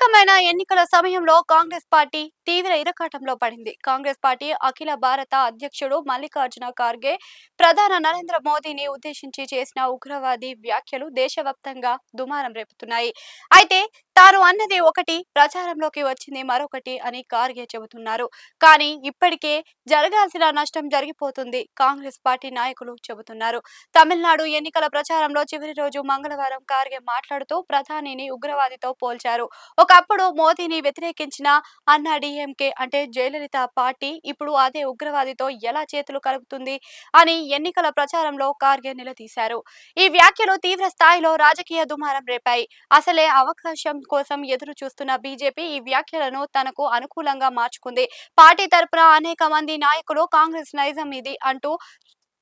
కీలకమైన ఎన్నికల సమయంలో కాంగ్రెస్ పార్టీ తీవ్ర ఇరకాటంలో పడింది. కాంగ్రెస్ పార్టీ అఖిల భారత అధ్యక్షుడు మల్లికార్జున ఖార్గే ప్రధాని నరేంద్ర మోదీని ఉద్దేశించి చేసిన ఉగ్రవాది వ్యాఖ్యలు దేశవ్యాప్తంగా దుమారం రేపుతున్నాయి. అయితే తాను అన్నది ఒకటి, ప్రచారంలోకి వచ్చింది మరొకటి అని ఖార్గే చెబుతున్నారు. కానీ ఇప్పటికే జరగాల్సిన నష్టం జరిగిపోతుంది కాంగ్రెస్ పార్టీ నాయకులు చెబుతున్నారు. తమిళనాడు ఎన్నికల ప్రచారంలో చివరి రోజు మంగళవారం ఖార్గే మాట్లాడుతూ ప్రధానిని ఉగ్రవాదితో పోల్చారు. ఒకప్పుడు మోదీని వ్యతిరేకించిన అన్నా డీఎంకే అంటే జయలలిత పార్టీ ఇప్పుడు అదే ఉగ్రవాదితో ఎలా చేతులు కలుపుతుంది అని ఎన్నికల ప్రచారంలో ఖార్గే నిలదీశారు. ఈ వ్యాఖ్యలు తీవ్ర స్థాయిలో రాజకీయ దుమారం రేపాయి. అసలే అవకాశం కోసం ఎదురు చూస్తున్న బీజేపీ ఈ వ్యాఖ్యలను తనకు అనుకూలంగా మార్చుకుంది. పార్టీ తరపున అనేక మంది నాయకులు కాంగ్రెస్ నైజం ఇది అంటూ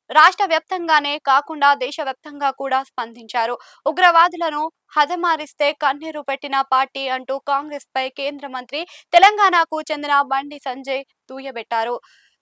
రాష్ట్ర వ్యాప్తంగానే కాకుండా దేశవ్యాప్తంగా కూడా స్పందించారు. ఉగ్రవాదులను హతమారిస్తే కన్నీరు పెట్టిన పార్టీ అంటూ కాంగ్రెస్ పై కేంద్ర మంత్రి, తెలంగాణకు చెందిన బండి సంజయ్ దుయ్యబట్టారు.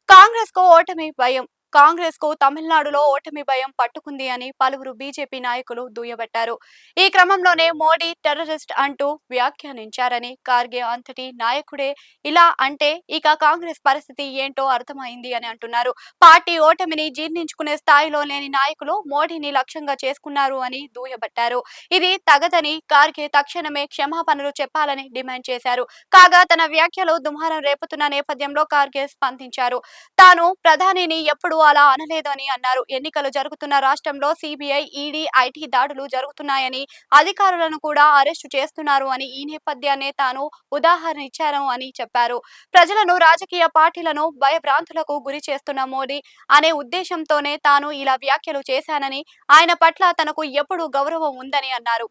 కాంగ్రెస్ కు ఓటమి భయం కాంగ్రెస్ కు తమిళనాడులో ఓటమి భయం పట్టుకుంది అని పలువురు బీజేపీ నాయకులు దుయ్యబట్టారు. ఈ క్రమంలోనే మోడీ టెర్రరిస్ట్ అంటూ వ్యాఖ్యానించారని ఖార్గే అంతటి నాయకుడే ఇలా అంటే ఇక కాంగ్రెస్ పరిస్థితి ఏంటో అర్థమైంది అని అంటున్నారు. పార్టీ ఓటమిని జీర్ణించుకునే స్థాయిలో లేని నాయకులు మోడీని లక్ష్యంగా చేసుకున్నారు అని దుయ్యబట్టారు. ఇది తగదని ఖార్గే తక్షణమే క్షమాపణలు చెప్పాలని డిమాండ్ చేశారు. కాగా తన వ్యాఖ్యలు దుమారం రేపుతున్న నేపథ్యంలో ఖార్గే స్పందించారు. తాను ప్రధానిని ఎప్పుడూ అలా అనలేదని అన్నారు. ఎన్నికలు జరుగుతున్న రాష్ట్రంలో సిబిఐ, ఈడీ, ఐటీ దాడులు జరుగుతున్నాయని, అధికారులను కూడా అరెస్టు చేస్తున్నారు అని, ఈ నేపథ్యాన్నే తాను ఉదాహరణ ఇచ్చారు అని చెప్పారు. ప్రజలను, రాజకీయ పార్టీలను భయభ్రాంతులకు గురి చేస్తున్న మోడీ అనే ఉద్దేశంతోనే తాను ఇలా వ్యాఖ్యలు చేశానని, ఆయన పట్ల తనకు ఎప్పుడూ గౌరవం ఉందని అన్నారు.